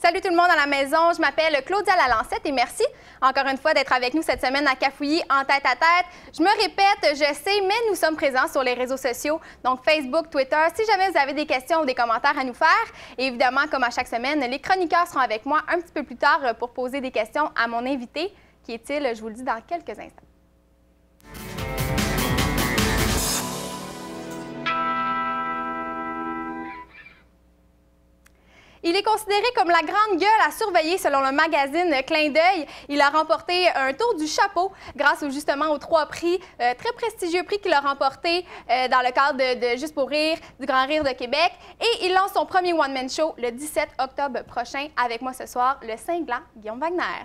Salut tout le monde à la maison, je m'appelle Claudia Lalancette et merci encore une fois d'être avec nous cette semaine à Cafouillis en tête à tête. Je me répète, je sais, mais nous sommes présents sur les réseaux sociaux, donc Facebook, Twitter. Si jamais vous avez des questions ou des commentaires à nous faire, et évidemment, comme à chaque semaine, les chroniqueurs seront avec moi un petit peu plus tard pour poser des questions à mon invité. Qui est-il? Je vous le dis dans quelques instants. Il est considéré comme la grande gueule à surveiller selon le magazine Clin d'œil. Il a remporté un tour du chapeau grâce justement aux 3 prix, très prestigieux prix qu'il a remporté dans le cadre de Juste pour rire, du Grand Rire de Québec. Et il lance son premier one-man show le 17 octobre prochain. Avec moi ce soir, le cinglant Guillaume Wagner.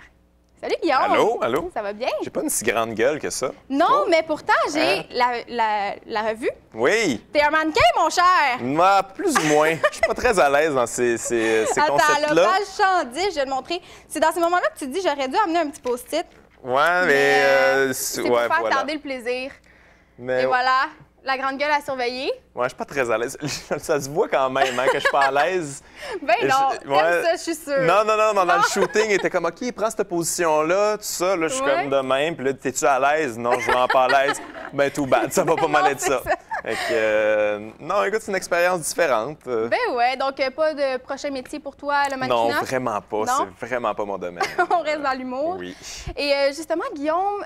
Salut Guillaume! Allô, allô? Ça va bien? J'ai pas une si grande gueule que ça. Non, mais pourtant, j'ai la revue. Oui! T'es un mannequin, mon cher! Moi, plus ou moins. Je suis pas très à l'aise dans ces Attends, concepts-là. la page 110, je vais le montrer. C'est dans ces moments-là que tu te dis, j'aurais dû amener un petit post-it. Ouais, mais... c'est pour faire tarder le plaisir. Mais... Et voilà, la grande gueule à surveiller. Ouais, je suis pas très à l'aise. Ça se voit quand même, hein, que je suis pas à l'aise. Ben non, comme ça, je suis sûre. Non, dans le shooting, il était comme, OK, prends cette position-là, tout ça. Là, je suis comme de même. Puis là, t'es-tu à l'aise? Non, je suis vraiment pas à l'aise. Ben, tout bad, ça va pas mal être ça. Fait que, non, écoute, c'est une expérience différente. Ben ouais, donc pas de prochain métier pour toi, le mannequinat? Non, vraiment pas. C'est vraiment pas mon domaine. On reste dans l'humour. Oui. Et justement, Guillaume,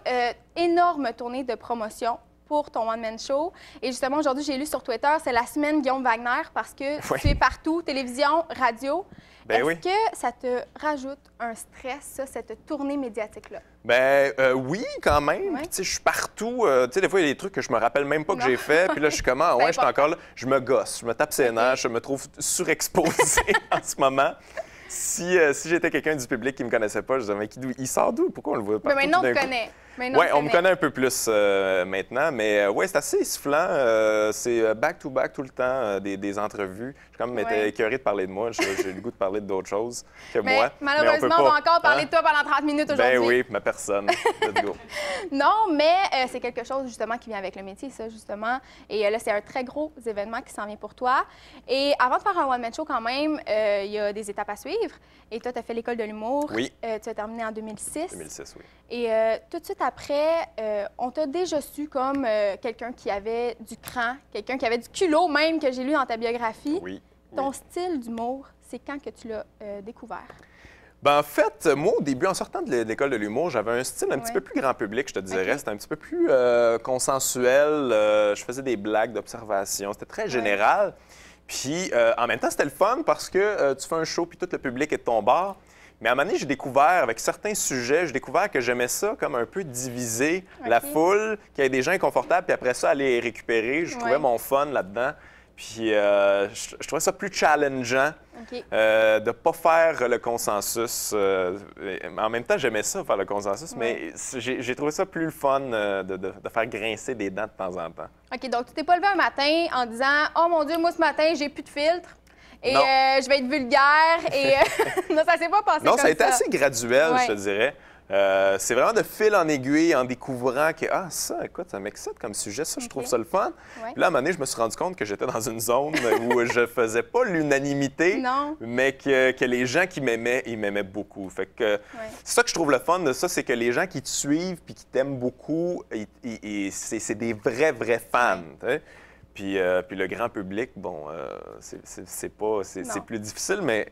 énorme tournée de promotion pour ton one-man show. Et justement, aujourd'hui, j'ai lu sur Twitter, c'est la semaine Guillaume Wagner parce que tu es partout, télévision, radio. Ben Est-ce que ça te rajoute un stress, ça, cette tournée médiatique-là? Ben oui, quand même. Puis, tu sais, je suis partout. Tu sais, des fois, il y a des trucs que je me rappelle même pas que j'ai fait. Puis là, je suis comme, ah, ouais, je suis encore là. Je me gosse, je me tape ses nerfs, je me trouve surexposé en ce moment. Si j'étais quelqu'un du public qui me connaissait pas, je disais, mais il sort d'où? Pourquoi on le voit partout? Mais maintenant, on te connaît. Oui, on me connaît un peu plus maintenant, mais ouais, c'est assez essoufflant. C'est back-to-back tout le temps, des entrevues. Je suis quand même écœuré de parler de moi. J'ai le goût de parler d'autres choses que moi. Malheureusement, on va encore parler de toi pendant 30 minutes aujourd'hui. Ben oui, ma personne. Let's go. Non, mais c'est quelque chose justement qui vient avec le métier, ça, justement. Et là, c'est un très gros événement qui s'en vient pour toi. Et avant de faire un one-man show, quand même, il y a des étapes à suivre. Et toi, tu as fait l'école de l'humour. Oui. Tu as terminé en 2006. 2006, oui. Et tout de suite après, on t'a déjà su comme quelqu'un qui avait du cran, quelqu'un qui avait du culot même, que j'ai lu dans ta biographie. Oui. Ton style d'humour, c'est quand que tu l'as découvert? Ben, en fait, moi, au début, en sortant de l'école de l'humour, j'avais un style un petit peu plus grand public, je te dirais. C'était un petit peu plus consensuel. Je faisais des blagues d'observation. C'était très général. Puis, en même temps, c'était le fun parce que tu fais un show puis tout le public est de ton bord. Mais à un moment donné, j'ai découvert, avec certains sujets, j'ai découvert que j'aimais ça comme un peu diviser la foule, qu'il y ait des gens inconfortables, puis après ça, aller les récupérer. Je trouvais mon fun là-dedans. Puis je trouvais ça plus challengeant de ne pas faire le consensus. En même temps, j'aimais ça, faire le consensus, mais j'ai trouvé ça plus le fun de faire grincer des dents de temps en temps. OK, donc tu t'es pas levé un matin en disant « Oh mon Dieu, moi ce matin, j'ai plus de filtre. » Et je vais être vulgaire. Et non, ça s'est pas passé comme ça. Non, ça a été assez graduel, je te dirais. C'est vraiment de fil en aiguille, en découvrant que, ah, ça, écoute, ça m'excite comme sujet, ça, je trouve ça le fun. Puis là, à un moment donné, je me suis rendu compte que j'étais dans une zone où je faisais pas l'unanimité, mais que les gens qui m'aimaient, ils m'aimaient beaucoup. Fait que c'est ça que je trouve le fun de ça, c'est que les gens qui te suivent puis qui t'aiment beaucoup, c'est des vrais fans. Puis le grand public, bon, c'est plus difficile, mais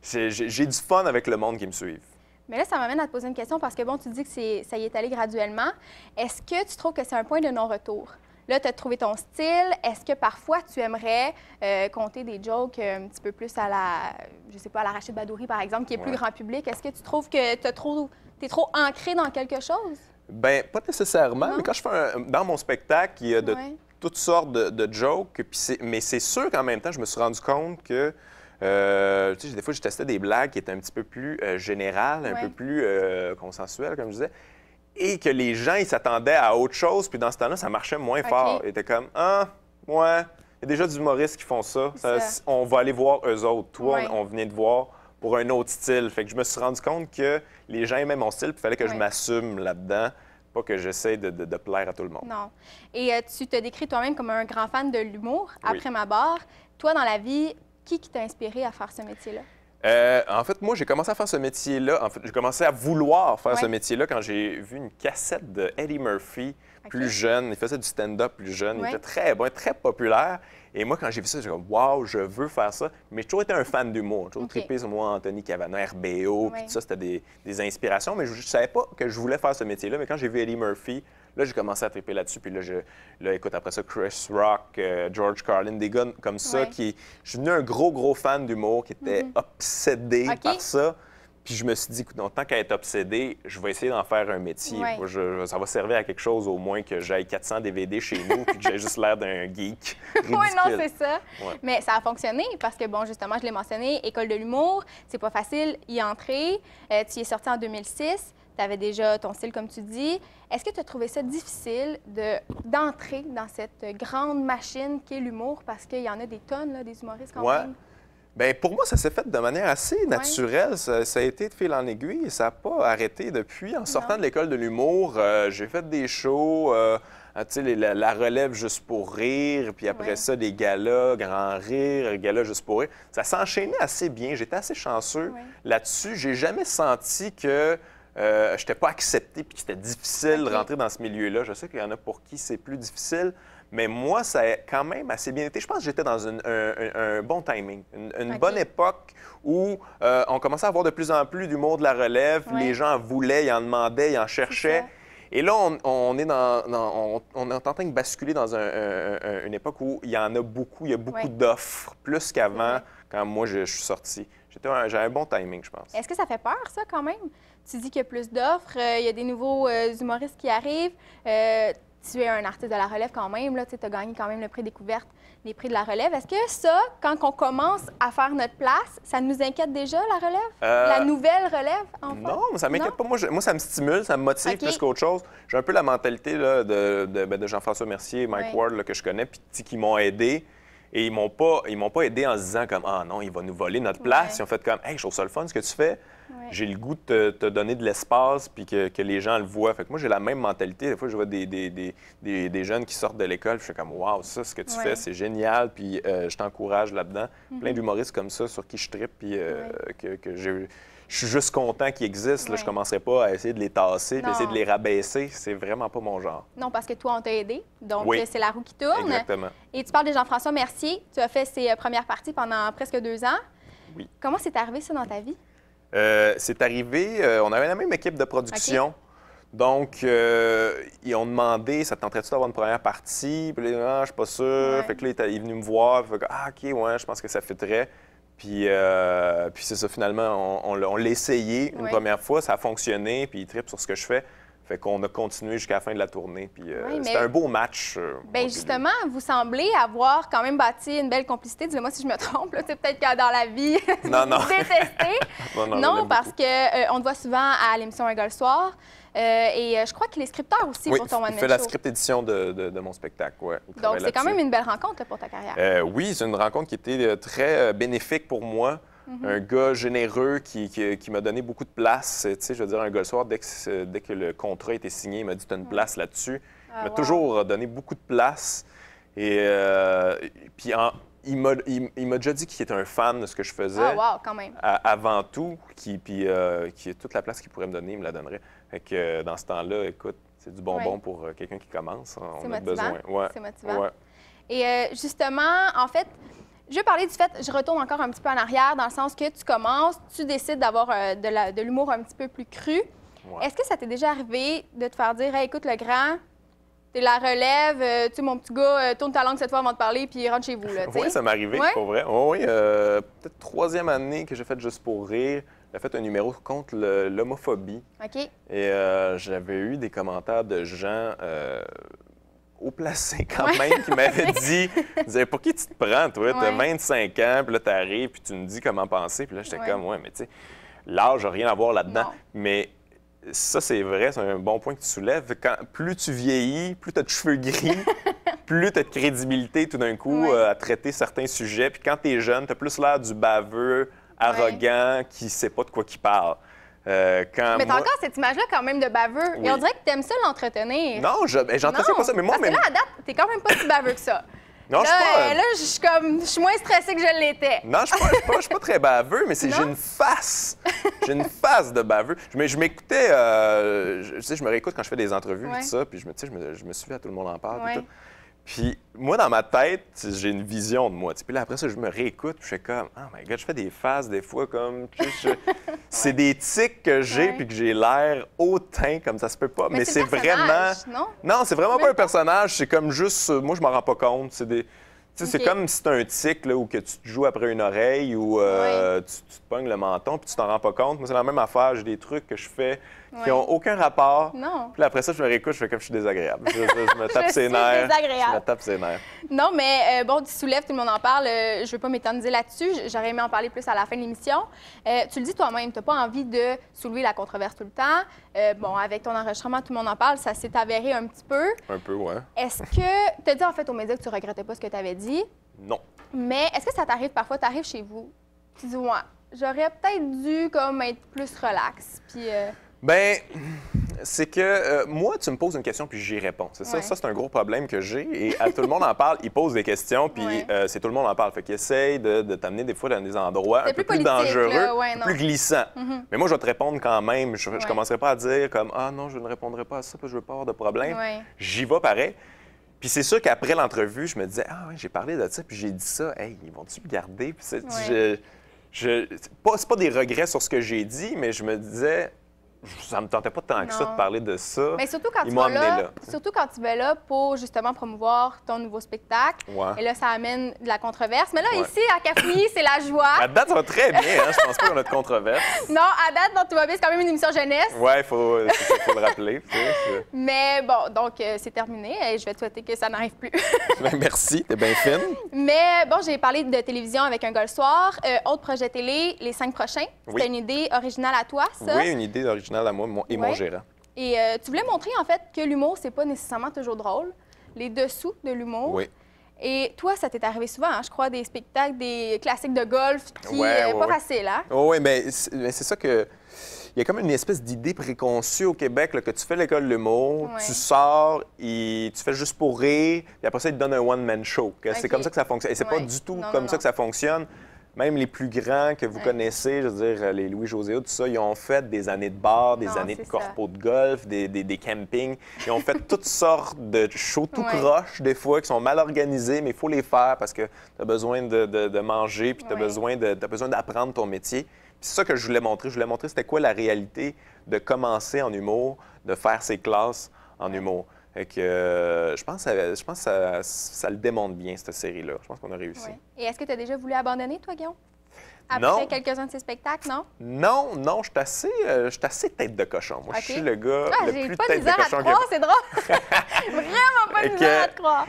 j'ai du fun avec le monde qui me suit. Mais là, ça m'amène à te poser une question parce que, bon, tu dis que ça y est allé graduellement. Est-ce que tu trouves que c'est un point de non-retour? Là, tu as trouvé ton style. Est-ce que parfois, tu aimerais compter des jokes un petit peu plus à la, je sais pas, à la Rachid Badouri, par exemple, qui est plus grand public? Est-ce que tu trouves que tu es trop ancré dans quelque chose? Bien, pas nécessairement, mais quand je fais dans mon spectacle, il y a de toutes sortes de jokes, mais c'est sûr qu'en même temps, je me suis rendu compte que tu sais, des fois, je testais des blagues qui étaient un petit peu plus générales, un peu plus consensuelles, comme je disais, et que les gens, ils s'attendaient à autre chose, puis dans ce temps-là, ça marchait moins fort. Ils étaient comme, ah, ouais, il y a déjà des humoristes qui font ça. On va aller voir eux autres. Toi, on venait de voir pour un autre style. Fait que je me suis rendu compte que les gens aimaient mon style, puis il fallait que je m'assume là-dedans, pas que j'essaie de plaire à tout le monde. Non. Et tu te décris toi-même comme un grand fan de l'humour, après ma barre. Toi, dans la vie, qui t'a inspiré à faire ce métier-là? En fait, moi, j'ai commencé à faire ce métier-là. En fait, j'ai commencé à vouloir faire ce Ouais. métier-là quand j'ai vu une cassette de Eddie Murphy, plus OK. jeune. Il faisait du stand-up plus jeune. Il Ouais. était très bon, très populaire. Et moi, quand j'ai vu ça, j'ai dit, wow, je veux faire ça. Mais j'ai toujours été un fan d'humour. J'ai toujours OK. trippé sur moi, Anthony Cavana, RBO, puis Ouais. tout ça, c'était des inspirations. Mais je ne savais pas que je voulais faire ce métier-là. Mais quand j'ai vu Eddie Murphy, là, j'ai commencé à tripper là-dessus. Puis là, écoute, après ça, Chris Rock, George Carlin, des gars comme ça, Ouais. je suis devenu un gros fan d'humour qui était obsédé OK. par ça. Puis je me suis dit, écoute, donc, tant qu'à être obsédé, je vais essayer d'en faire un métier. Ouais. Moi, ça va servir à quelque chose, au moins que j'aille 400 DVD chez nous puis que j'ai juste l'air d'un geek ridicule. Oui, non, c'est ça. Ouais. Mais ça a fonctionné parce que, bon, justement, je l'ai mentionné, école de l'humour, c'est pas facile y entrer. Tu y es sorti en 2006. Tu avais déjà ton style, comme tu dis. Est-ce que tu as trouvé ça difficile d'entrer dans cette grande machine qu'est l'humour? Parce qu'il y en a des tonnes, là, des humoristes quand Ouais. même. Bien, pour moi, ça s'est fait de manière assez naturelle. Ça a été de fil en aiguille et ça n'a pas arrêté depuis. En sortant Non. de l'école de l'humour, j'ai fait des shows, tu sais, la relève juste pour rire, puis après Ouais. ça, des galas, grand rire, galas juste pour rire. Ça s'enchaînait assez bien. J'étais assez chanceux Ouais. là-dessus. J'ai jamais senti que je n'étais pas accepté puis que c'était difficile OK. de rentrer dans ce milieu-là. Je sais qu'il y en a pour qui c'est plus difficile. Mais moi, ça a quand même assez bien été. Je pense que j'étais dans un bon timing, une OK. bonne époque où on commençait à avoir de plus en plus d'humour de la relève. Ouais. Les gens en voulaient, ils en demandaient, ils en cherchaient. ça. Et là, on est on est en train de basculer dans une époque où il y en a beaucoup, il y a beaucoup Ouais. d'offres, plus qu'avant, Ouais. quand moi je suis sorti. J'avais un bon timing, je pense. Est-ce que ça fait peur, ça, quand même? Tu dis qu'il y a plus d'offres, il y a des nouveaux humoristes qui arrivent. Tu es un artiste de la relève quand même, tu as gagné quand même le prix découverte, les prix de la relève. Est-ce que ça, quand on commence à faire notre place, ça nous inquiète déjà, la relève? La nouvelle relève, en fait? Non, ça m'inquiète Non? pas. Moi, ça me stimule, ça me motive OK. plus qu'autre chose. J'ai un peu la mentalité là, de Jean-François Mercier, Mike Ouais. Ward, là, que je connais, puis qui m'ont aidé. Et ils m'ont pas aidé en se disant comme ah non, il va nous voler notre place. Ouais. Ils ont fait comme hey, je trouve ça le fun ce que tu fais. Ouais. J'ai le goût de te donner de l'espace puis que les gens le voient. Fait que moi, j'ai la même mentalité. Des fois, je vois des jeunes qui sortent de l'école, je fais comme waouh, ça, ce que tu Ouais. fais, c'est génial. Puis je t'encourage là-dedans. Plein d'humoristes comme ça sur qui je trippe puis que je suis juste content qu'ils existent. Là, je Ouais. commencerai pas à essayer de les tasser puis Non. essayer de les rabaisser. C'est vraiment pas mon genre. Non, parce que toi, on t'a aidé. Donc, Oui. c'est la roue qui tourne. Exactement. Et tu parles de Jean-François Mercier. Tu as fait ses premières parties pendant presque 2 ans. Oui. Comment c'est arrivé, ça, dans ta vie? C'est arrivé, on avait la même équipe de production. Donc, ils ont demandé, ça te tenterait-tu d'avoir une première partie? Puis là, ah, je suis pas sûr. Ouais. Fait que là, il est venu me voir. Fait que, ah, OK, ouais, je pense que ça fitterait. Puis c'est ça, finalement, on l'a essayé une Ouais. première fois. Ça a fonctionné, puis il trippe sur ce que je fais. Fait qu'on a continué jusqu'à la fin de la tournée. Puis Ouais, mais- c'était un beau match. Bien, justement, vous semblez avoir quand même bâti une belle complicité. Dis-moi si je me trompe. là. Tu sais, peut-être que dans la vie, Non, non. vous détestez. Non, je Non, l'aime parce beaucoup. qu'on te voit souvent à l'émission Un gars le soir. Et je crois qu'il est scripteur aussi Oui, pour ton il one-man fait la show. script édition de mon spectacle. Ouais, il Donc, travaille c'est quand là-dessus. même une belle rencontre là, pour ta carrière. Oui, c'est une rencontre qui était très bénéfique pour moi. Mm-hmm. Un gars généreux qui m'a donné beaucoup de place. Tu sais, je veux dire, un gars le soir, dès que le contrat a été signé, il m'a dit « tu as une place là-dessus ». Ah, Il m'a wow. toujours donné beaucoup de place. Et puis, il m'a déjà dit qu'il était un fan de ce que je faisais. Ah, wow, quand même. Avant tout, puis toute la place qu'il pourrait me donner, il me la donnerait. Fait que dans ce temps-là, écoute, c'est du bonbon Ouais. pour quelqu'un qui commence. C'est On a motivant. besoin. Ouais. C'est motivant. Ouais. Et justement, en fait, je vais parler du fait, je retourne encore un petit peu en arrière, dans le sens que tu commences, tu décides d'avoir de l'humour un petit peu plus cru. Ouais. Est-ce que ça t'est déjà arrivé de te faire dire, hey, écoute, le grand, t'es la relève, tu sais, mon petit gars, tourne ta langue cette fois avant de parler, puis rentre chez vous, là, tu sais? Oui, ça m'est arrivé, Ouais? pour vrai. Oui, peut-être 3e année que j'ai fait Juste pour rire. J'ai fait un numéro contre l'homophobie. OK. Et j'avais eu des commentaires de gens haut placés quand Ouais. même qui m'avaient dit, ils disaient, pour qui tu te prends, toi? T'as Ouais. 25 ans, puis là, t'arrives, puis tu me dis comment penser. Puis là, j'étais Ouais. comme, ouais, mais tu sais, l'âge n'a rien à voir là-dedans. Non. Mais ça, c'est vrai, c'est un bon point que tu soulèves. Plus tu vieillis, plus tu as de cheveux gris, plus tu as de crédibilité tout d'un coup Ouais. à traiter certains sujets. Puis quand tu es jeune, tu as plus l'air du baveux, arrogant, qui sait pas de quoi qu'il parle. Mais t'as moi- encore cette image-là quand même de baveux. Oui. Et on dirait que t'aimes ça l'entretenir. Non, j'entretiens Non, pas ça. Mais moi, parce que là, à date, t'es quand même pas si baveux que ça. Non, là, je suis moins stressée que je l'étais. Non, je suis pas très baveux, mais j'ai une face. J'ai une face de baveux. Je m'écoutais, je me réécoute quand je fais des entrevues, tout ça, puis je me suis vu à Tout le monde en parle. Et tout. Puis moi, dans ma tête, j'ai une vision de moi. Puis là, après ça, je me réécoute, puis je fais comme, oh my God, je fais des faces des fois comme, c'est des tics que j'ai, puis que j'ai l'air hautain, comme ça se peut pas. Mais c'est vraiment... Non, c'est vraiment pas un personnage, c'est comme juste, moi, je m'en rends pas compte. C'est comme si c'est un tic là, ou que tu te joues après une oreille ou tu te pognes le menton puis tu t'en rends pas compte. Moi, c'est la même affaire. J'ai des trucs que je fais qui n'ont aucun rapport. Non. Puis là, après ça, je me réécoute, je fais comme je suis désagréable. Je me tape ses nerfs. Je me tape ses nerfs. Non, mais bon, tu soulèves, tout le monde en parle. Je veux pas m'éterniser là-dessus. J'aurais aimé en parler plus à la fin de l'émission. Tu le dis toi-même, tu n'as pas envie de soulever la controverse tout le temps. Bon, avec ton enregistrement, tout le monde en parle, ça s'est avéré un petit peu. Un peu, ouais. Est-ce que tu as dit en fait aux médias que tu regrettais pas ce que tu avais dit? Non. Mais est-ce que ça t'arrive parfois, tu arrives chez vous, tu dis, ouais, j'aurais peut-être dû comme être plus relax, puis... Ben, c'est que moi, tu me poses une question puis j'y réponds. C'est ça, ça c'est un gros problème que j'ai. Et à Tout le monde en parle, il pose des questions puis c'est Tout le monde en parle. Fait qu'il essaye de t'amener des fois dans des endroits un peu plus dangereux, plus glissants. Mais moi, je vais te répondre quand même. Je ne commencerai pas à dire comme « Ah non, je ne répondrai pas à ça parce que je veux pas avoir de problème. J'y vais pareil. Puis c'est sûr qu'après l'entrevue, je me disais « Ah oui, j'ai parlé de ça puis j'ai dit ça. Hey, ils vont-tu me garder? » Puis c'est pas des regrets sur ce que j'ai dit, mais je me disais... Ça me tentait pas tant que ça de parler de ça. Mais surtout quand tu vas là, surtout quand tu vas là pour justement promouvoir ton nouveau spectacle. Et là, ça amène de la controverse. Mais là, ici, à Cafouilly, c'est la joie. À date, ça va très bien. Hein? Je pense pas qu'on a de controverse. Non, à date, non, tout va bien. C'est quand même une émission jeunesse. Oui, il faut le rappeler. Mais bon, donc c'est terminé. Et je vais te souhaiter que ça n'arrive plus. Merci, t'es bien fine. Mais bon, j'ai parlé de télévision avec Un gars le soir. Autre projet télé, les 5 prochains. C'était une idée originale à toi, ça? Oui, une idée originale à moi et mon gérant. Et tu voulais montrer, en fait, que l'humour, c'est pas nécessairement toujours drôle. Les dessous de l'humour. Oui. Et toi, ça t'est arrivé souvent, hein, je crois, des spectacles, des classiques de golf qui pas facile, hein? Oui, mais c'est ça que... Il y a comme une espèce d'idée préconçue au Québec là, que tu fais l'école de l'humour, tu sors et tu fais juste pour rire, puis après ça, ils te donnent un one-man show. C'est comme ça que ça fonctionne. Et c'est pas du tout comme ça que ça fonctionne. Même les plus grands que vous connaissez, je veux dire, les Louis-José, tout ça, ils ont fait des années de bar, des années de corpo de golf, des campings. Ils ont fait toutes sortes de shows tout croche, des fois, qui sont mal organisés, mais il faut les faire parce que tu as besoin de manger, puis tu as besoin d'apprendre ton métier. C'est ça que je voulais montrer. Je voulais montrer c'était quoi la réalité de commencer en humour, de faire ses classes en humour. Fait que, je pense que ça le démontre bien, cette série-là. Je pense qu'on a réussi. Et est-ce que tu as déjà voulu abandonner, toi, Guillaume? Après quelques-uns de ces spectacles, non? Non, je suis assez tête de cochon. Moi, je suis le gars le plus tête de cochon que... C'est drôle! Vraiment pas de misère à te croire!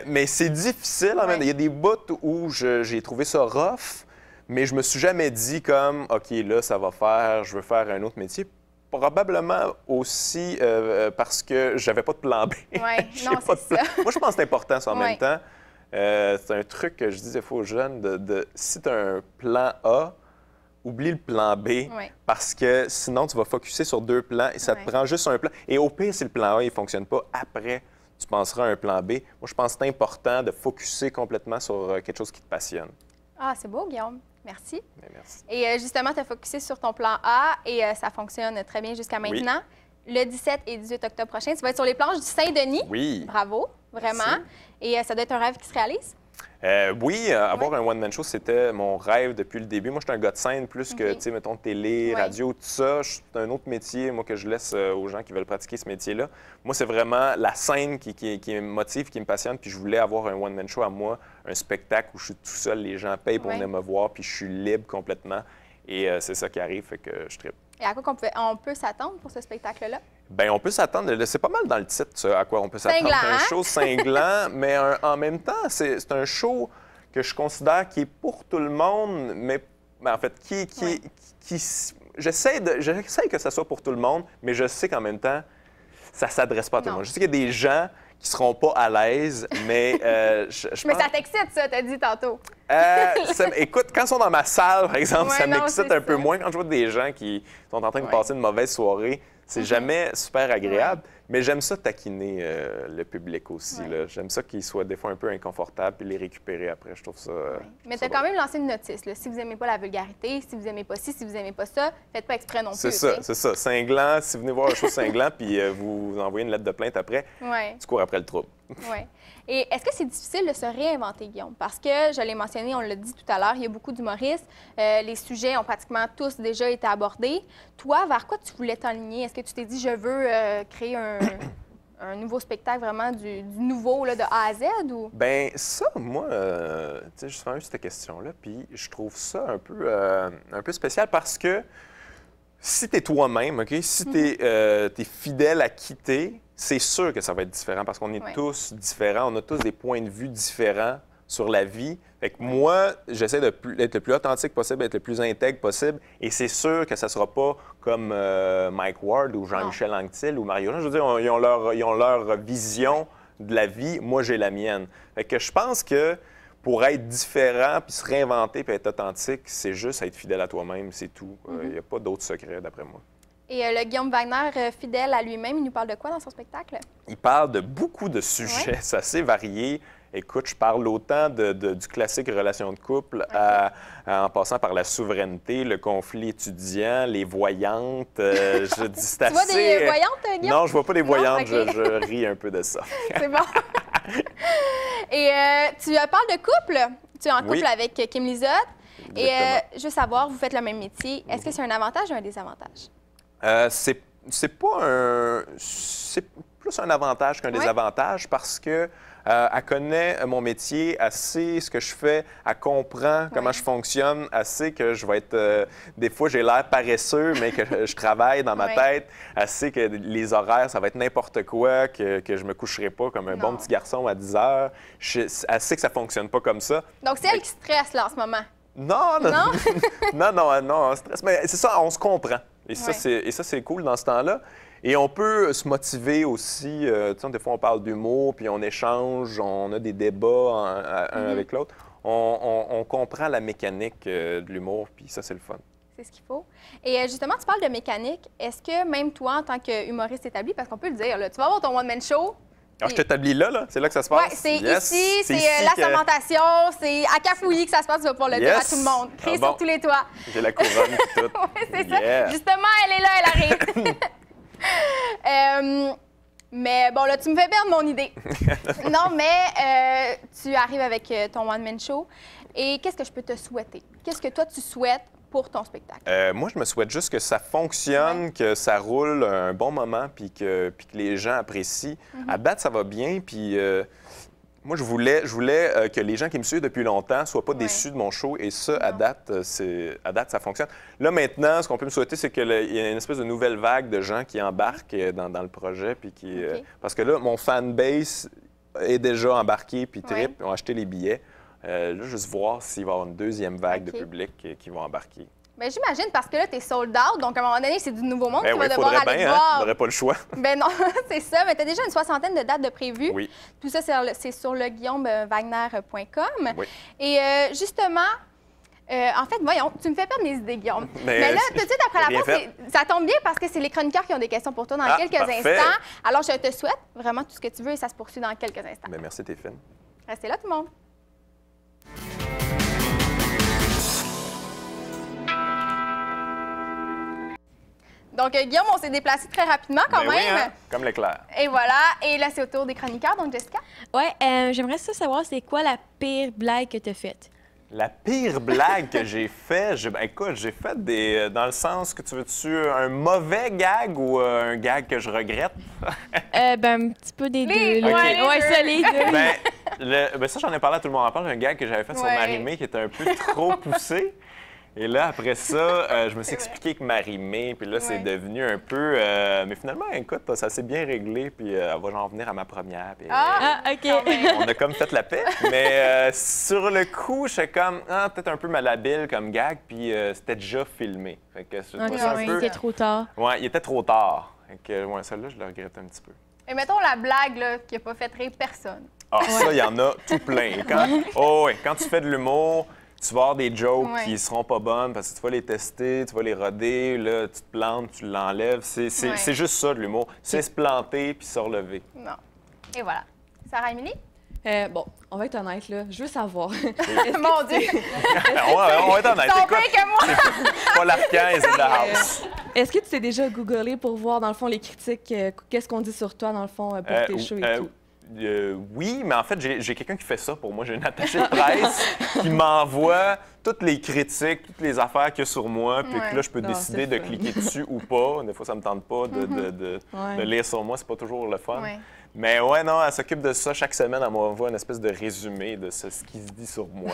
Mais c'est difficile. Il y a des bouts où j'ai trouvé ça rough, mais je me suis jamais dit comme, OK, là, ça va faire, je veux faire un autre métier. Probablement aussi parce que j'avais pas de plan B. Oui, non, c'est ça. Moi, je pense que c'est important, ça, en même temps. C'est un truc que je disais aux jeunes, si tu as un plan A, oublie le plan B, parce que sinon, tu vas focusser sur 2 plans et ça te prend juste un plan. Et au pire, si le plan A ne fonctionne pas, après, tu penseras à un plan B. Moi, je pense que c'est important de focusser complètement sur quelque chose qui te passionne. Ah, c'est beau, Guillaume. Merci. Bien, merci. Et justement, tu as focusé sur ton plan A et ça fonctionne très bien jusqu'à maintenant. Le 17 et 18 octobre prochain, tu vas être sur les planches du Saint-Denis. Oui. Bravo, vraiment. Merci. Et ça doit être un rêve qui se réalise? Oui, avoir un one-man show, c'était mon rêve depuis le début. Moi, je suis un gars de scène plus que, tu sais, mettons, télé, radio, tout ça. C'est un autre métier, moi, que je laisse aux gens qui veulent pratiquer ce métier-là. Moi, c'est vraiment la scène qui me motive, qui me passionne. Puis je voulais avoir un one-man show à moi, un spectacle où je suis tout seul, les gens payent pour venir me voir, puis je suis libre complètement. Et c'est ça qui arrive, fait que je trippe. Et à quoi on peut s'attendre pour ce spectacle-là? Bien, on peut s'attendre, c'est pas mal dans le titre, ça, à quoi on peut s'attendre. C'est un show cinglant, mais en même temps, c'est un show que je considère qui est pour tout le monde, mais en fait, j'essaie que ça soit pour tout le monde, mais je sais qu'en même temps, ça s'adresse pas à tout le monde. Je sais qu'il y a des gens qui seront pas à l'aise, mais je pense... Mais ça t'excite, ça, t'as dit tantôt. Écoute, quand ils sont dans ma salle, par exemple, ça m'excite un peu moins. Quand je vois des gens qui sont en train de passer une mauvaise soirée, c'est jamais super agréable. Mais j'aime ça taquiner le public aussi. J'aime ça qu'ils soient des fois un peu inconfortables puis les récupérer après. Je trouve ça. Mais tu as quand même lancé une notice. Là. Si vous n'aimez pas la vulgarité, si vous n'aimez pas ci, si vous n'aimez pas ça, faites pas exprès non plus. C'est ça. Cinglant, si vous venez voir un show cinglant puis vous envoyez une lettre de plainte après, tu cours après le trouble. Oui. Et est-ce que c'est difficile de se réinventer, Guillaume? Parce que, je l'ai mentionné, on l'a dit tout à l'heure, il y a beaucoup d'humoristes. Les sujets ont pratiquement tous déjà été abordés. Toi, vers quoi tu voulais t'enligner? Est-ce que tu t'es dit, je veux créer un nouveau spectacle, vraiment du nouveau, là, de A à Z? Ou... Bien, ça, moi, tu sais, je suis eu cette question-là, puis je trouve ça un peu spécial parce que si tu es toi-même, OK? Si tu es fidèle à qui t'es, c'est sûr que ça va être différent parce qu'on est tous différents, on a tous des points de vue différents sur la vie. Fait que moi, j'essaie d'être le plus authentique possible, d'être le plus intègre possible, et c'est sûr que ça ne sera pas comme Mike Ward ou Jean-Michel Anctil ou Mario Jean. Je veux dire, ils ont leur vision de la vie, moi j'ai la mienne. Fait que je pense que pour être différent, puis se réinventer, puis être authentique, c'est juste être fidèle à toi-même, c'est tout. Il n'y a pas d'autre secret, d'après moi. Et le Guillaume Wagner, fidèle à lui-même, il nous parle de quoi dans son spectacle? Il parle de beaucoup de sujets, c'est assez varié. Écoute, je parle autant du classique relation de couple en passant par la souveraineté, le conflit étudiant, les voyantes. Je dis, c'est tu vois des voyantes, Guillaume? Non, je vois pas des voyantes, okay. je ris un peu de ça. C'est bon. Et tu parles de couple. Tu es en couple avec Kim Lizotte. Et je veux savoir, vous faites le même métier. Est-ce que c'est un avantage ou un désavantage? C'est plus un avantage qu'un désavantage parce que elle connaît mon métier, elle sait ce que je fais, elle comprend comment je fonctionne, elle sait que je vais être... des fois, j'ai l'air paresseux, mais que je travaille dans ma tête. Elle sait que les horaires, ça va être n'importe quoi, que je me coucherai pas comme un bon petit garçon à 10 heures. Elle sait que ça fonctionne pas comme ça. Donc, c'est elle qui stresse, là, en ce moment? Non, non, stress. Mais c'est ça, on se comprend. Et ça, c'est cool dans ce temps-là. Et on peut se motiver aussi. Tu sais, des fois, on parle d'humour, puis on échange, on a des débats un avec l'autre. On comprend la mécanique de l'humour, puis ça, c'est le fun. C'est ce qu'il faut. Et justement, tu parles de mécanique. Est-ce que même toi, en tant qu'humoriste établi, parce qu'on peut le dire, là, tu vas avoir ton one-man show. Alors, je t'établis là? C'est là que ça se passe? Oui, c'est ici, c'est la fermentation, c'est à Cafouillis que ça se passe, tu vas pouvoir le dire à tout le monde. Crier sur tous les toits. J'ai la couronne et tout. Oui, c'est ça. Justement, elle est là, elle arrive. Mais bon, là, tu me fais perdre mon idée. Non, mais tu arrives avec ton one-man show. Et qu'est-ce que je peux te souhaiter? Qu'est-ce que toi, tu souhaites pour ton spectacle? Moi, je me souhaite juste que ça fonctionne, que ça roule un bon moment, puis que les gens apprécient. À date, ça va bien, puis moi, je voulais que les gens qui me suivent depuis longtemps ne soient pas déçus de mon show, et ça, à date, ça fonctionne. Là, maintenant, ce qu'on peut me souhaiter, c'est qu'il y a une espèce de nouvelle vague de gens qui embarquent dans le projet, puis parce que là, mon fanbase est déjà embarqué, puis trip, ont acheté les billets. Là, juste voir s'il va y avoir une deuxième vague de public qui vont embarquer. Bien, j'imagine, parce que là, tu es sold out, donc à un moment donné, c'est du nouveau monde qui va devoir aller bien, voir. On n'aurait pas le choix. Ben non, c'est ça. Mais tu as déjà une 60aine de dates de prévues. Oui. Tout ça, c'est sur le guillaumewagner.com. Oui. Et justement, en fait, voyons, tu me fais perdre mes idées, Guillaume. Mais là, tout de suite après la pause, ça tombe bien parce que c'est les chroniqueurs qui ont des questions pour toi dans quelques instants. Alors, je te souhaite vraiment tout ce que tu veux et ça se poursuit dans quelques instants. Bien, merci, t'es fine. Restez là, tout le monde. Donc, Guillaume, on s'est déplacé très rapidement quand même. Oui, hein? Comme l'éclair. Et voilà. Et là, c'est au tour des chroniqueurs. Donc, Jessica? Oui, j'aimerais savoir, c'est quoi la pire blague que tu as faite? La pire blague que j'ai faite, écoute, j'ai fait dans le sens que tu veux-tu un mauvais gag ou un gag que je regrette? Un petit peu des deux. Ouais, ça, les deux. Ben ça, j'en ai parlé à tout le monde en parle. Un gag que j'avais fait sur Marie-Mé qui était un peu trop poussé. Et là, après ça, je me suis expliqué que Marie-Mé, puis là, c'est devenu un peu... mais finalement, écoute, ça s'est bien réglé, puis elle va en venir à ma première. Puis, OK. On a comme fait la paix. Mais sur le coup, j'étais comme, peut-être un peu malhabile comme gag, puis c'était déjà filmé. Fait que il était trop tard. Ouais, il était trop tard. Fait que, celle-là, je le regrette un petit peu. Et mettons la blague là, qui n'a pas fait rire personne. Ah, ça, il y en a tout plein. Quand tu fais de l'humour... tu vas avoir des jokes Ouais. qui seront pas bonnes parce que tu vas les tester, tu vas les roder, là, tu te plantes, tu l'enlèves. C'est juste ça, de l'humour. C'est se planter puis se relever. Non. Et voilà. Sarah Émilie? Bon, on va être honnête, là. Je veux savoir. Mon Dieu! on va être honnête. Ton Écoute, pire que moi! Paul Arcand is in the house. Est-ce que tu t'es déjà googlé pour voir, dans le fond, les critiques, qu'est-ce qu'on dit sur toi, dans le fond, pour tes shows et tout? Oui, mais en fait, j'ai quelqu'un qui fait ça pour moi. J'ai une attachée de presse qui m'envoie toutes les critiques, toutes les affaires qu'il y a sur moi, puis que là, je peux décider de cliquer dessus ou pas. Des fois, ça me tente pas de lire sur moi. C'est pas toujours le fun. Ouais. Mais ouais, non, elle s'occupe de ça. Chaque semaine, elle m'envoie une espèce de résumé de ce qui se dit sur moi.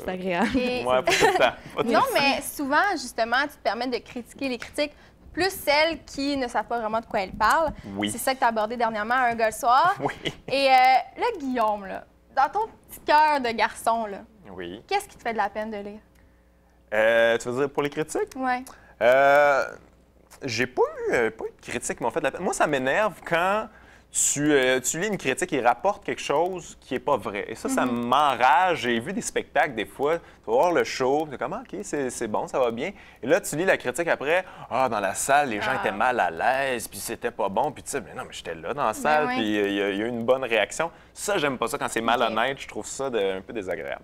C'est agréable. Et- Ouais, pas tout le temps. Pas tout le Non, temps. mais souvent, justement, tu te permets de critiquer les critiques, plus celles qui ne savent pas vraiment de quoi elles parlent. Oui. C'est ça que tu as abordé dernièrement à Un gars le soir. Oui. Et là, Guillaume, là, dans ton petit cœur de garçon, là, Oui. qu'est-ce qui te fait de la peine de lire? Tu veux dire pour les critiques? Ouais. J'ai pas eu de critiques qui m'ont fait de la peine. Moi, ça m'énerve quand tu lis une critique et rapporte quelque chose qui est pas vrai. Et ça m'enrage. J'ai vu des spectacles des fois, tu vas voir le show, tu es comme « OK, c'est bon, ça va bien ». Et là, tu lis la critique après, « Ah, dans la salle, les gens étaient mal à l'aise, puis c'était pas bon. » Puis tu sais, « Mais non, mais j'étais là dans la salle, oui. puis il y a eu une bonne réaction. » Ça, j'aime pas ça quand c'est malhonnête. Je trouve ça un peu désagréable.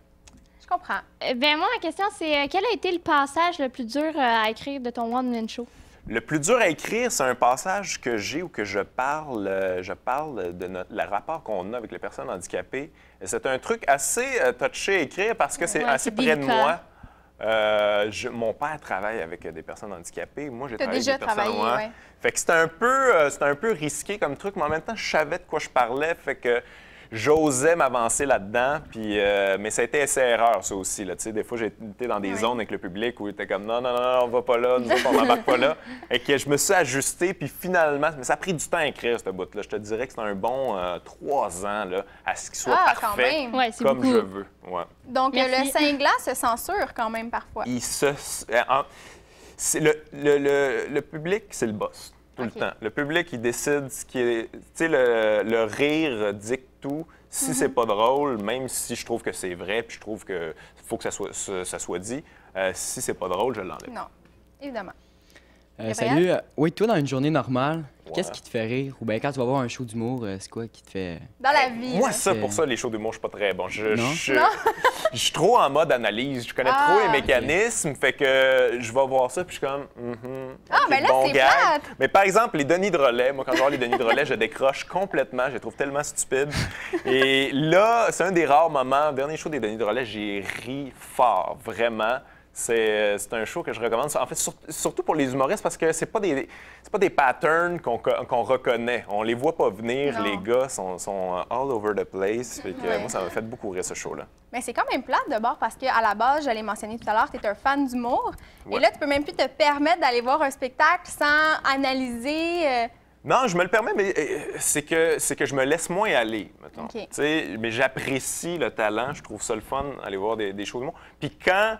Je comprends. Ben moi, ma question, c'est quel a été le passage le plus dur à écrire de ton one-man show? Le plus dur à écrire, c'est un passage que j'ai où que je parle de le rapport qu'on a avec les personnes handicapées. C'est un truc assez touché à écrire parce que c'est Ouais, assez c'est près de délicat. moi. Mon père travaille avec des personnes handicapées. Moi, j'ai Tu as travaillé déjà avec des personnes travaillé, oui. Fait que c'était un peu risqué comme truc, mais en même temps, je savais de quoi je parlais. Fait que j'osais m'avancer là-dedans, puis, mais ça a été essai-erreur, ça aussi. Là, des fois, j'ai été dans des zones avec le public où il était comme non, on va pas là, nous autres, on n'embarque pas là. Et que je me suis ajusté, puis finalement, mais ça a pris du temps à écrire, ce bout-là. Je te dirais que c'est un bon 3 ans là, à ce qu'il soit Quand parfait même. Ouais, c'est comme beaucoup. je veux. Ouais. Donc, Merci. le cinglant se censure quand même parfois. C'est le public, c'est le boss. Tout OK. le temps. Le public, il décide ce qui est. Tu sais, le rire dicte tout. Si c'est pas drôle, même si je trouve que c'est vrai, puis je trouve qu'il faut que ça soit dit, si c'est pas drôle, je l'enlève. Non, évidemment. Salut. Oui, toi, dans une journée normale, Ouais. qu'est-ce qui te fait rire? Ou bien quand tu vas voir un show d'humour, c'est quoi qui te fait... Dans la vie. Moi, là. ça, pour ça, les shows d'humour, je suis pas très bon. Je Non? suis trop en mode analyse. Je connais trop les mécanismes, fait que je vais voir ça, puis je suis comme, ok, mais là, bon c'est gag. plate. Mais par exemple, les Denis de relais, moi, quand je vois les Denis de relais, je décroche complètement. Je les trouve tellement stupides. Et là, c'est un des rares moments, le dernier show des Denis de relais, j'ai ri fort, vraiment. C'est un show que je recommande. En fait, surtout pour les humoristes, parce que c'est pas des patterns qu'on reconnaît. On les voit pas venir. Non. Les gars sont all over the place. Fait que, Ouais. moi, ça m'a fait beaucoup rire, ce show-là. Mais c'est quand même plate de bord parce qu'à la base, je l'ai mentionné tout à l'heure, tu es un fan d'humour. Et Ouais. là, tu peux même plus te permettre d'aller voir un spectacle sans analyser. Non, je me le permets, mais c'est que je me laisse moins aller, mettons. OK. Tu sais, mais j'apprécie le talent. Je trouve ça le fun, aller voir des shows d'humour. Puis quand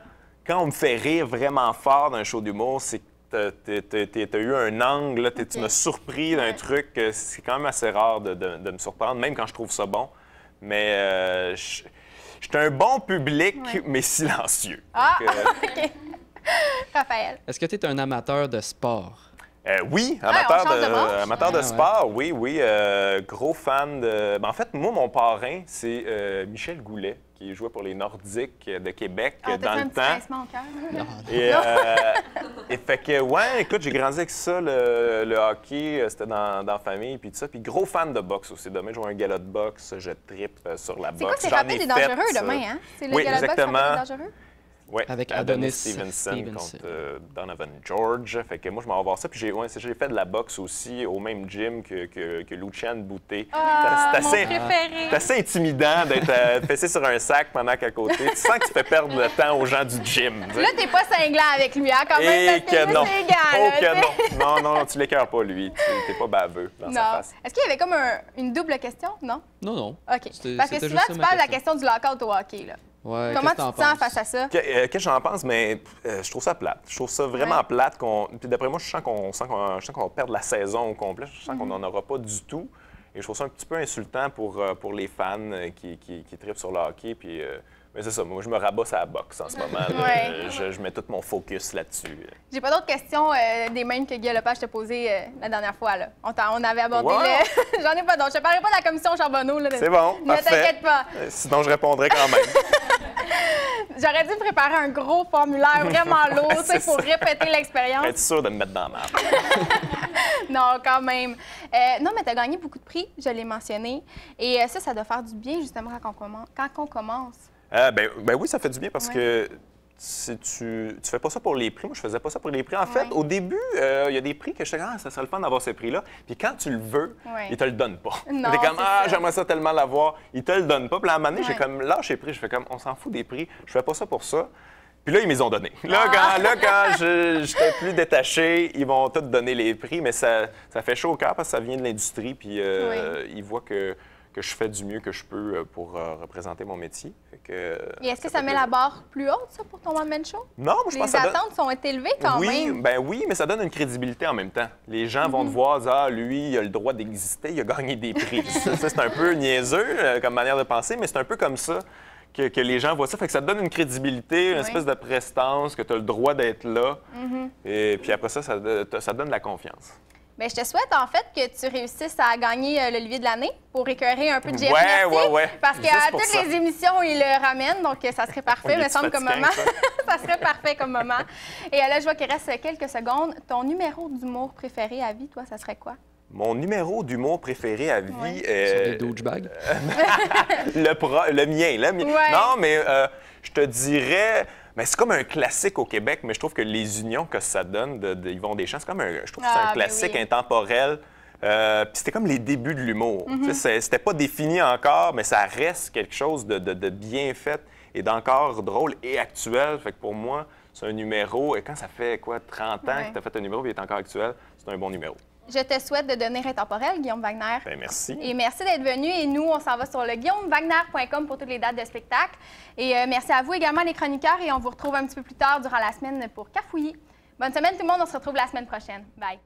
on me fait rire vraiment fort dans un show d'humour, c'est que t'as eu un angle, là, tu m'as surpris d'un truc. C'est quand même assez rare de me surprendre, même quand je trouve ça bon. Mais je suis un bon public, mais silencieux. Ah! Donc, OK. Raphaël. Est-ce que tu es un amateur de sport? Oui, on change de branche. amateur de Ah, ouais. sport, oui. Gros fan de... Ben, en fait, moi, mon parrain, c'est Michel Goulet, qui jouait pour les Nordiques de Québec Ah, dans t'as fait le un petit temps. pincement au cœur. Et fait que, ouais, écoute, j'ai grandi avec ça, le hockey, c'était dans la famille, puis tout ça. Puis gros fan de boxe aussi. Demain, je joue un gala de boxe, je trippe sur la C'est quoi, boxe. c'est J'en Frapper ai des fait, dangereux ça. demain, hein? C'est le Oui, gala de boxe exactement. Frapper des dangereux? Oui, Avec Adonis Adonis Stevenson Stevenson. contre Donovan George. Fait que moi, je m'en vais voir ça. Puis j'ai fait de la boxe aussi au même gym que Luciane Boutet. Ah, C'est mon préféré. c'est assez intimidant d'être fessé sur un sac pendant qu'à côté. Tu sens que tu fais perdre le temps aux gens du gym. tu sais. Là, t'es pas cinglant avec lui, hein, quand même, Et parce que que là, non. c'est égal. Oh là, que tu sais. non. Non, tu l'écœures pas, lui. T'es pas baveux dans sa Non. face. Est-ce qu'il y avait comme une double question? Non? Non, non. OK. C'était- Parce que c'était souvent, juste tu ça, ma parles de la question. question du lockout au hockey, là. Ouais, Comment tu qu'est-ce que te t'en sens penses? face à ça? Qu'est-ce que j'en pense? Mais je trouve ça plate. Je trouve ça vraiment Ouais. plate. Puis d'après moi, je sens qu'on va perdre la saison au complet. Je sens qu'on n'en aura pas du tout. Et je trouve ça un petit peu insultant pour les fans qui trippent sur le hockey. Puis, mais c'est ça, moi, je me rabats à la boxe en ce moment. Ouais. Je mets tout mon focus là-dessus. J'ai pas d'autres questions des mêmes que Guy Lepage t'a posées la dernière fois. Là. On avait abordé Wow. le... J'en ai pas d'autres. Je te parlerai pas de la commission Charbonneau. Là. C'est bon, Ne parfait. t'inquiète pas. Sinon, je répondrai quand même. J'aurais dû préparer un gros formulaire vraiment lourd tu sais, pour répéter l'expérience. Être sûr de me mettre dans la merde. Non, quand même. Non, mais tu as gagné beaucoup de prix, je l'ai mentionné. Et ça doit faire du bien, justement, quand on commence. Ben oui, ça fait du bien parce que si tu fais pas ça pour les prix. Moi, je faisais pas ça pour les prix. En fait, au début, il y a des prix que je disais, ça serait le fun d'avoir ces prix-là. Puis quand tu le veux, ils te le donnent pas. Non, t'es comme, c'est ça. j'aimerais ça tellement l'avoir. Ils te le donnent pas. Puis à un moment donné, j'ai comme lâché pris. Je fais comme, on s'en fout des prix. Je fais pas ça pour ça. Puis là, ils me les ont donnés. Là, quand j'étais plus détaché, ils vont tous donner les prix. Mais ça fait chaud au cœur parce que ça vient de l'industrie. Puis ils voient que je fais du mieux que je peux pour représenter mon métier. Et est-ce que ça met la barre plus haute, ça, pour ton one-man show? Non, moi, je pense que ça Les attentes sont élevées quand même. Oui, mais ça donne une crédibilité en même temps. Les gens vont te voir, lui, il a le droit d'exister, il a gagné des prix. Ça, c'est un peu niaiseux comme manière de penser, mais c'est un peu comme ça que les gens voient ça. Fait que ça te donne une crédibilité, une espèce de prestance, que tu as le droit d'être là. Et puis après ça, ça donne de la confiance. Bien, je te souhaite, en fait, que tu réussisses à gagner l'Olivier de l'année pour écœurer un peu de Jerry Mercier. Ouais. Parce qu'à toutes les émissions, il le ramène, donc ça serait parfait, me semble, comme moment. Ça serait parfait comme moment. Et là, je vois qu'il reste quelques secondes. Ton numéro d'humour préféré à vie, toi, ça serait quoi? Mon numéro d'humour préféré à vie Sur des douchebags? le mien. Ouais. Non, mais je te dirais... Mais c'est comme un classique au Québec, mais je trouve que les unions que ça donne de Yvon Deschamps, c'est comme je trouve que c'est un classique intemporel. Puis c'était comme les débuts de l'humour. C'était pas défini encore, mais ça reste quelque chose de bien fait et d'encore drôle et actuel. Fait que pour moi, c'est un numéro. Et quand ça fait 30 ans que tu as fait un numéro et il est encore actuel, c'est un bon numéro. Je te souhaite de devenir intemporel, Guillaume Wagner. Bien, merci. Et merci d'être venu. Et nous, on s'en va sur le guillaumewagner.com pour toutes les dates de spectacle. Et merci à vous également, les chroniqueurs. Et on vous retrouve un petit peu plus tard durant la semaine pour Cafouillis. Bonne semaine, tout le monde. On se retrouve la semaine prochaine. Bye.